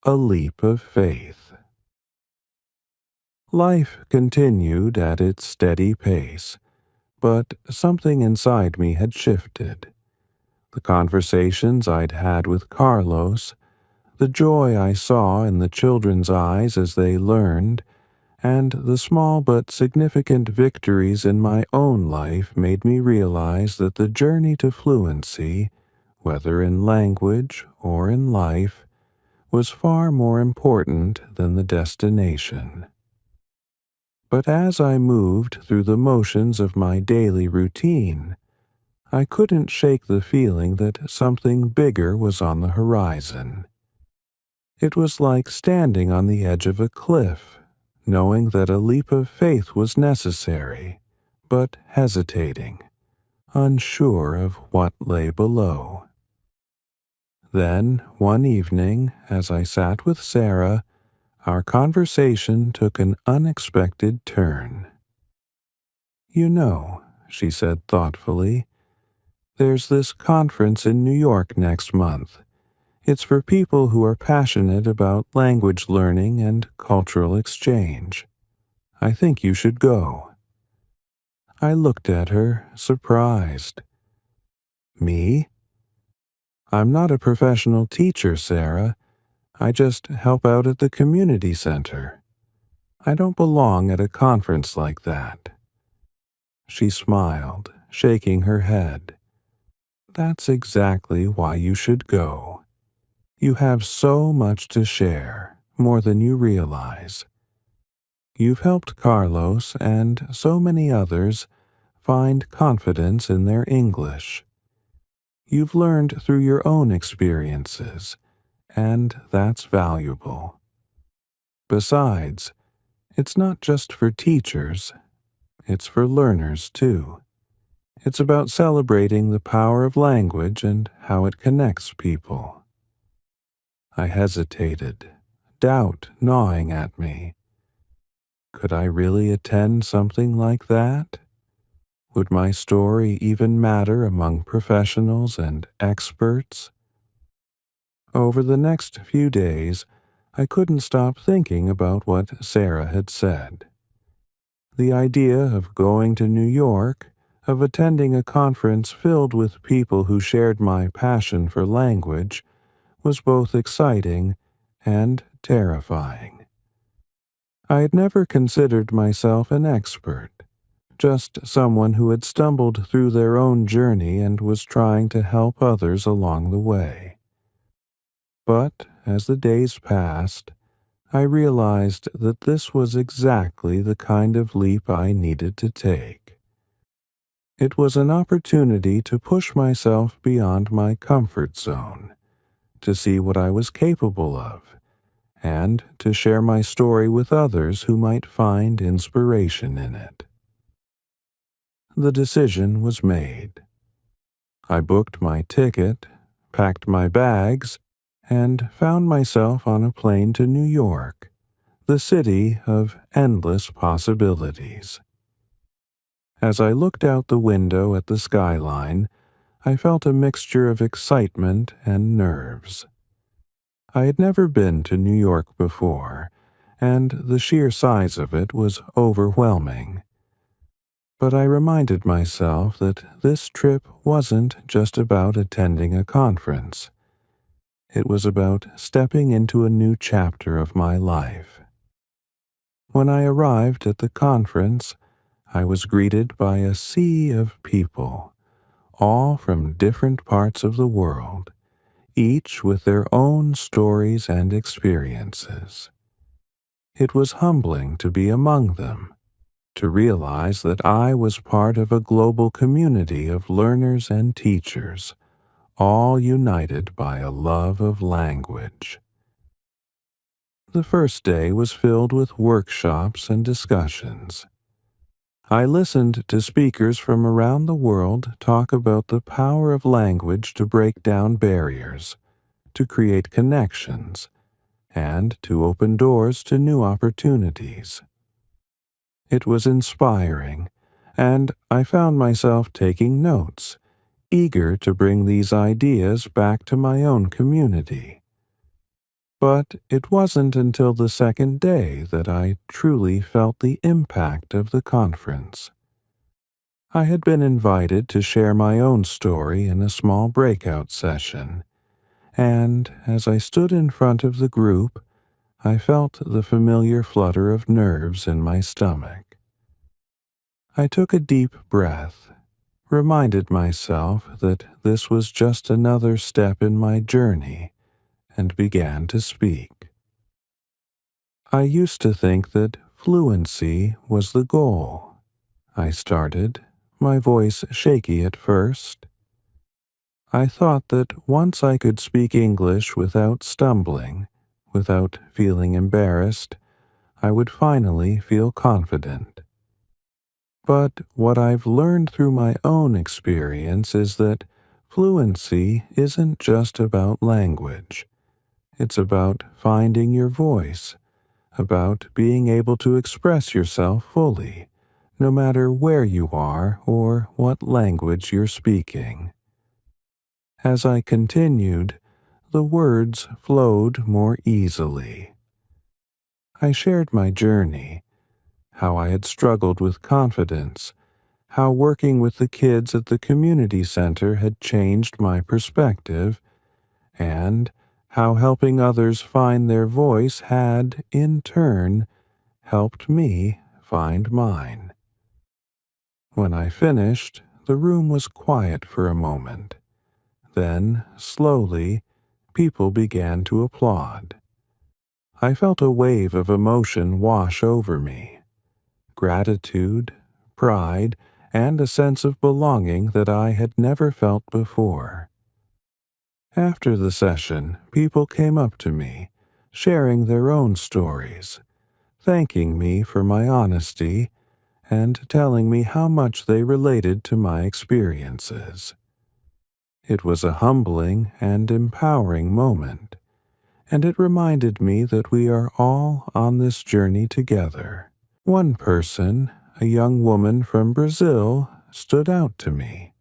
A Leap of Faith. Life continued at its steady pace, but something inside me had shifted. The conversations I'd had with Carlos, the joy I saw in the children's eyes as they learned, and the small but significant victories in my own life made me realize that the journey to fluency, whether in language or in life, was far more important than the destination. But as I moved through the motions of my daily routine, I couldn't shake the feeling that something bigger was on the horizon. It was like standing on the edge of a cliff, knowing that a leap of faith was necessary, but hesitating, unsure of what lay below. Then, one evening, as I sat with Sarah, our conversation took an unexpected turn. "You know," she said thoughtfully, "there's this conference in New York next month. It's for people who are passionate about language learning and cultural exchange. I think you should go." I looked at her, surprised. "Me? I'm not a professional teacher, Sarah. I just help out at the community center. I don't belong at a conference like that." She smiled, shaking her head. "That's exactly why you should go. You have so much to share, more than you realize. You've helped Carlos and so many others find confidence in their English. You've learned through your own experiences, and that's valuable. Besides, it's not just for teachers, it's for learners too. It's about celebrating the power of language and how it connects people." I hesitated, doubt gnawing at me. Could I really attend something like that? Would my story even matter among professionals and experts? Over the next few days, I couldn't stop thinking about what Sarah had said. The idea of going to New York, of attending a conference filled with people who shared my passion for language, was both exciting and terrifying. I had never considered myself an expert, just someone who had stumbled through their own journey and was trying to help others along the way. But as the days passed, I realized that this was exactly the kind of leap I needed to take. It was an opportunity to push myself beyond my comfort zone, to see what I was capable of, and to share my story with others who might find inspiration in it. The decision was made. I booked my ticket, packed my bags, and found myself on a plane to New York, the city of endless possibilities. As I looked out the window at the skyline, I felt a mixture of excitement and nerves. I had never been to New York before, and the sheer size of it was overwhelming. But I reminded myself that this trip wasn't just about attending a conference. It was about stepping into a new chapter of my life. When I arrived at the conference, I was greeted by a sea of people, all from different parts of the world, each with their own stories and experiences. It was humbling to be among them, to realize that I was part of a global community of learners and teachers, all united by a love of language. The first day was filled with workshops and discussions. I listened to speakers from around the world talk about the power of language to break down barriers, to create connections, and to open doors to new opportunities. It was inspiring, and I found myself taking notes, eager to bring these ideas back to my own community. But it wasn't until the second day that I truly felt the impact of the conference. I had been invited to share my own story in a small breakout session, and as I stood in front of the group, I felt the familiar flutter of nerves in my stomach. I took a deep breath, reminded myself that this was just another step in my journey, and began to speak. I used to think that fluency was the goal. I started, my voice shaky at first. I thought that once I could speak English without stumbling, without feeling embarrassed, I would finally feel confident. But what I've learned through my own experience is that fluency isn't just about language. It's about finding your voice, about being able to express yourself fully, no matter where you are or what language you're speaking. As I continued, the words flowed more easily. I shared my journey, how I had struggled with confidence, how working with the kids at the community center had changed my perspective, and how helping others find their voice had, in turn, helped me find mine. When I finished, the room was quiet for a moment. Then, slowly, people began to applaud. I felt a wave of emotion wash over me. Gratitude, pride, and a sense of belonging that I had never felt before. After the session, people came up to me, sharing their own stories, thanking me for my honesty, and telling me how much they related to my experiences. It was a humbling and empowering moment, and it reminded me that we are all on this journey together. One person, a young woman from Brazil, stood out to me.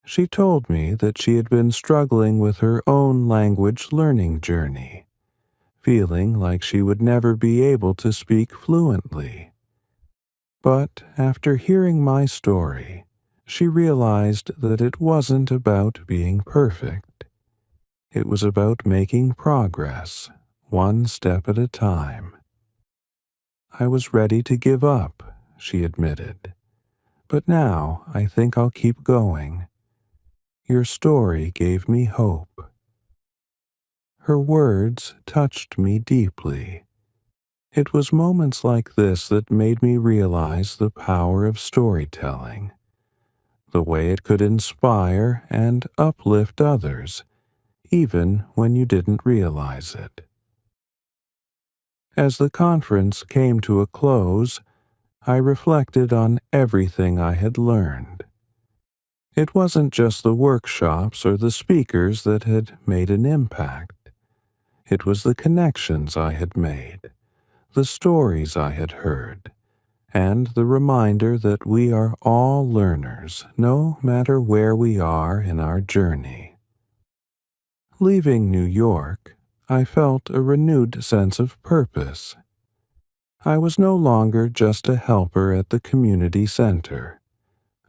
She told me that she had been struggling with her own language learning journey, feeling like she would never be able to speak fluently. But after hearing my story, she realized that it wasn't about being perfect. It was about making progress, one step at a time. I was ready to give up, she admitted. But now I think I'll keep going. Your story gave me hope. Her words touched me deeply. It was moments like this that made me realize the power of storytelling, the way it could inspire and uplift others, even when you didn't realize it. As the conference came to a close, I reflected on everything I had learned. It wasn't just the workshops or the speakers that had made an impact. It was the connections I had made, the stories I had heard, and the reminder that we are all learners, no matter where we are in our journey. Leaving New York, I felt a renewed sense of purpose. I was no longer just a helper at the community center.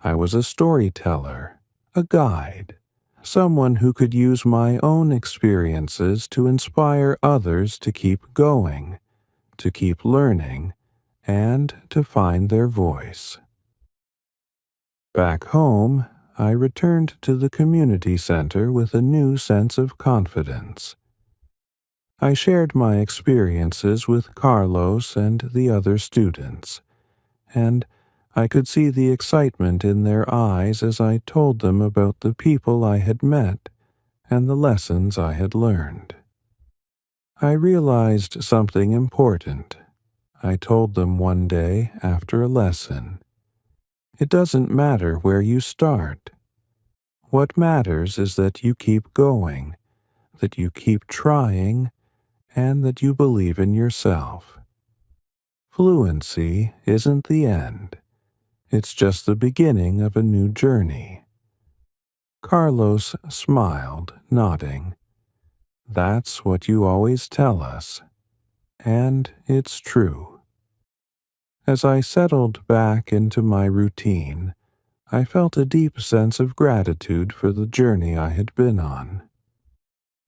I was a storyteller, a guide, someone who could use my own experiences to inspire others to keep going, to keep learning, and to find their voice. Back home, I returned to the community center with a new sense of confidence. I shared my experiences with Carlos and the other students, and I could see the excitement in their eyes as I told them about the people I had met and the lessons I had learned. I realized something important. I told them one day after a lesson. It doesn't matter where you start. What matters is that you keep going, that you keep trying, and that you believe in yourself. Fluency isn't the end. It's just the beginning of a new journey. Carlos smiled, nodding. That's what you always tell us. And it's true. As I settled back into my routine, I felt a deep sense of gratitude for the journey I had been on.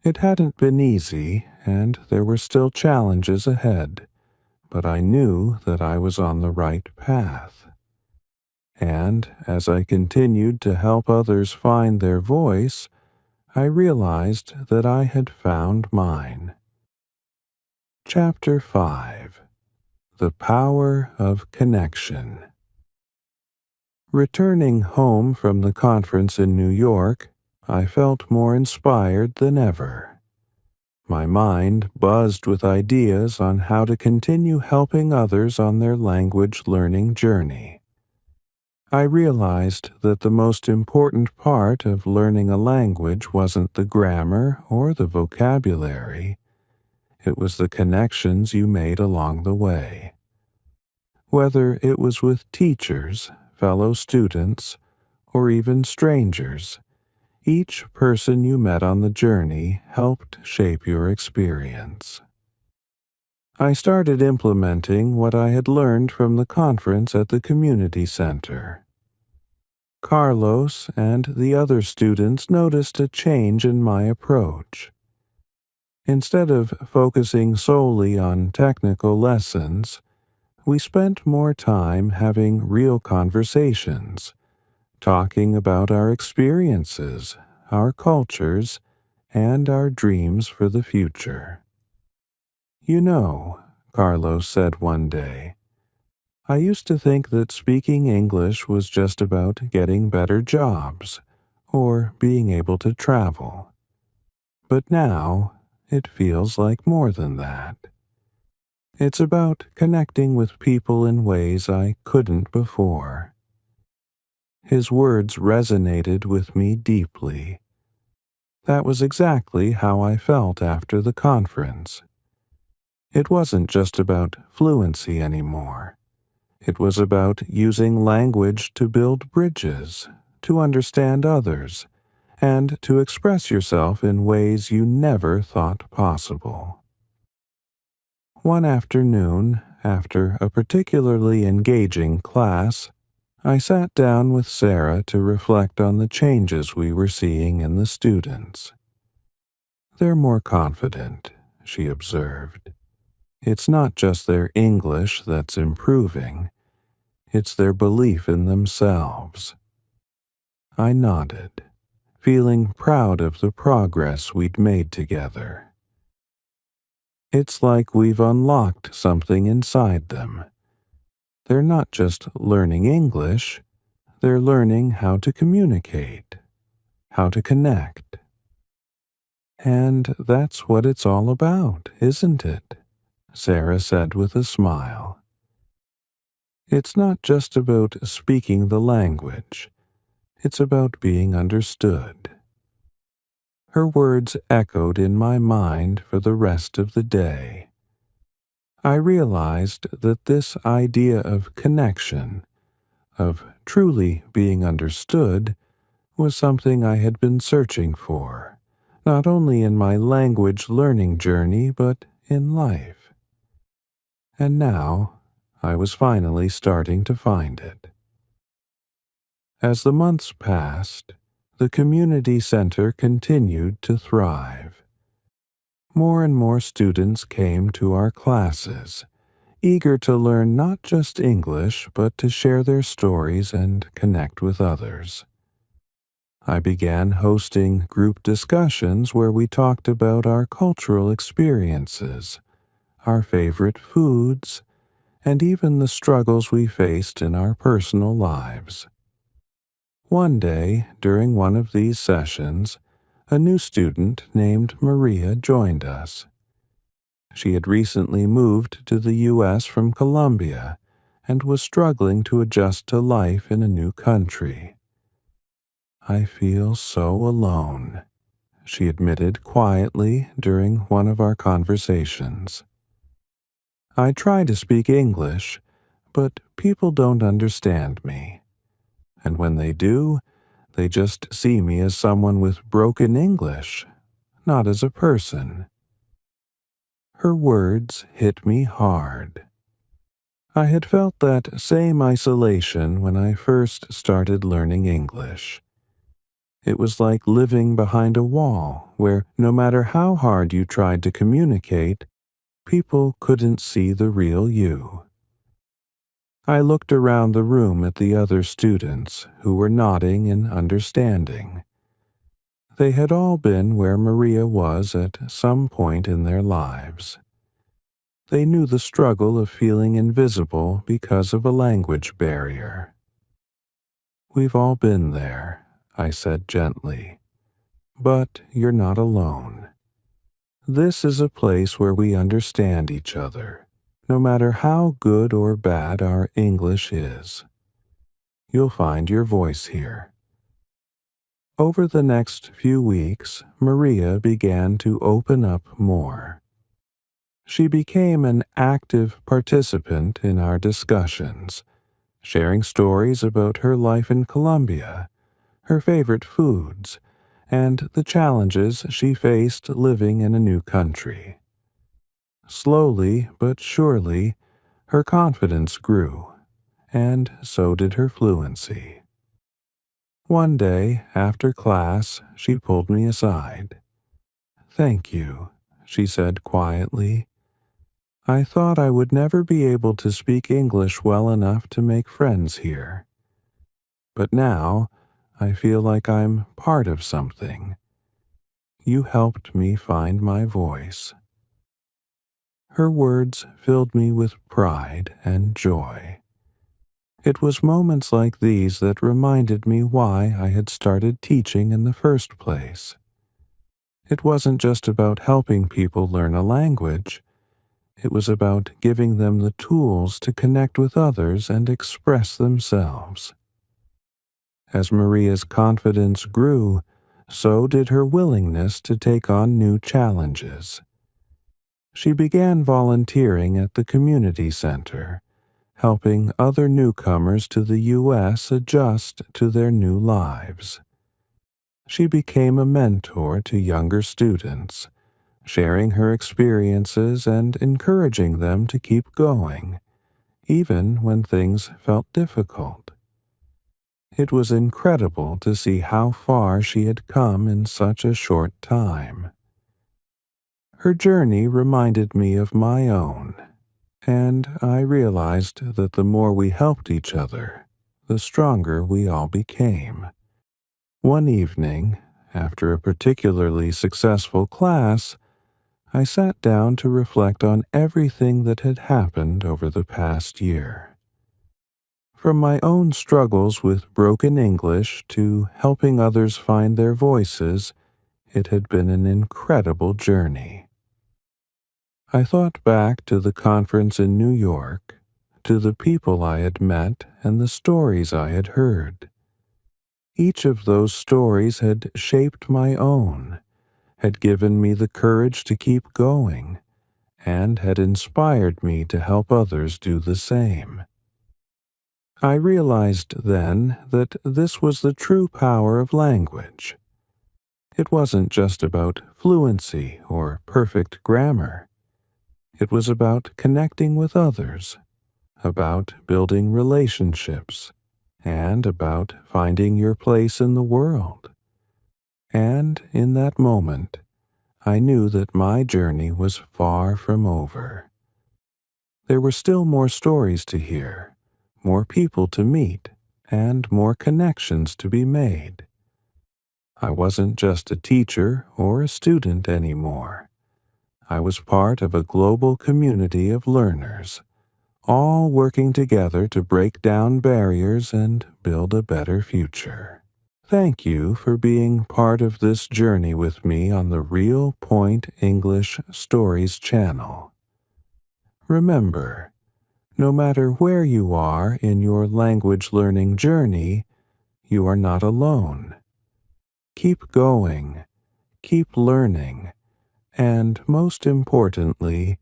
It hadn't been easy, and there were still challenges ahead, but I knew that I was on the right path. And as I continued to help others find their voice, I realized that I had found mine. Chapter 5: The Power of Connection. Returning home from the conference in New York, I felt more inspired than ever. My mind buzzed with ideas on how to continue helping others on their language learning journey. I realized that the most important part of learning a language wasn't the grammar or the vocabulary. It was the connections you made along the way. Whether it was with teachers, fellow students, or even strangers, each person you met on the journey helped shape your experience. I started implementing what I had learned from the conference at the community center. Carlos and the other students noticed a change in my approach. Instead of focusing solely on technical lessons, we spent more time having real conversations, talking about our experiences, our cultures, and our dreams for the future. You know, Carlos said one day, I used to think that speaking English was just about getting better jobs or being able to travel. But now, it feels like more than that. It's about connecting with people in ways I couldn't before. His words resonated with me deeply. That was exactly how I felt after the conference. It wasn't just about fluency anymore. It was about using language to build bridges, to understand others, and to express yourself in ways you never thought possible. One afternoon, after a particularly engaging class, I sat down with Sarah to reflect on the changes we were seeing in the students. They're more confident, she observed. It's not just their English that's improving, it's their belief in themselves. I nodded, feeling proud of the progress we'd made together. It's like we've unlocked something inside them. They're not just learning English, they're learning how to communicate, how to connect. And that's what it's all about, isn't it? Sarah said with a smile. It's not just about speaking the language. It's about being understood. Her words echoed in my mind for the rest of the day. I realized that this idea of connection, of truly being understood, was something I had been searching for, not only in my language learning journey, but in life. And now, I was finally starting to find it. As the months passed, the community center continued to thrive. More and more students came to our classes, eager to learn not just English, but to share their stories and connect with others. I began hosting group discussions where we talked about our cultural experiences, our favorite foods, and even the struggles we faced in our personal lives. One day, during one of these sessions, a new student named Maria joined us. She had recently moved to the U.S. from Colombia and was struggling to adjust to life in a new country. I feel so alone, she admitted quietly during one of our conversations. I try to speak English, but people don't understand me. And when they do, they just see me as someone with broken English. not as a person. Her words hit me hard. I had felt that same isolation when I first started learning English. It was like living behind a wall where no matter how hard you tried to communicate, people couldn't see the real you. I looked around the room at the other students who were nodding in understanding. They had all been where Maria was at some point in their lives. They knew the struggle of feeling invisible because of a language barrier. "We've all been there," I said gently. "But you're not alone. This is a place where we understand each other, no matter how good or bad our English is. You'll find your voice here." Over the next few weeks, Maria began to open up more. She became an active participant in our discussions, sharing stories about her life in Colombia, her favorite foods, and the challenges she faced living in a new country. Slowly but surely, her confidence grew, and so did her fluency. One day, after class, she pulled me aside. "Thank you," she said quietly. "I thought I would never be able to speak English well enough to make friends here. But now, I feel like I'm part of something. You helped me find my voice." Her words filled me with pride and joy. It was moments like these that reminded me why I had started teaching in the first place. It wasn't just about helping people learn a language. It was about giving them the tools to connect with others and express themselves. As Maria's confidence grew, so did her willingness to take on new challenges. She began volunteering at the community center, helping other newcomers to the U.S. adjust to their new lives. She became a mentor to younger students, sharing her experiences and encouraging them to keep going, even when things felt difficult. It was incredible to see how far she had come in such a short time. Her journey reminded me of my own, and I realized that the more we helped each other, the stronger we all became. One evening, after a particularly successful class, I sat down to reflect on everything that had happened over the past year. From my own struggles with broken English to helping others find their voices, it had been an incredible journey. I thought back to the conference in New York, to the people I had met and the stories I had heard. Each of those stories had shaped my own, had given me the courage to keep going, and had inspired me to help others do the same. I realized then that this was the true power of language. It wasn't just about fluency or perfect grammar. It was about connecting with others, about building relationships, and about finding your place in the world. And in that moment, I knew that my journey was far from over. There were still more stories to hear, more people to meet, and more connections to be made. I wasn't just a teacher or a student anymore. I was part of a global community of learners, all working together to break down barriers and build a better future. Thank you for being part of this journey with me on the Real Point English Stories channel. Remember, no matter where you are in your language learning journey, you are not alone. Keep going, keep learning, and most importantly,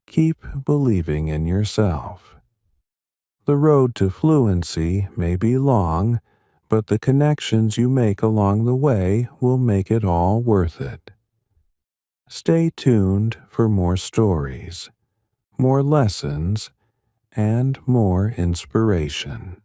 keep believing in yourself. The road to fluency may be long, but the connections you make along the way will make it all worth it. Stay tuned for more stories, more lessons, and more inspiration.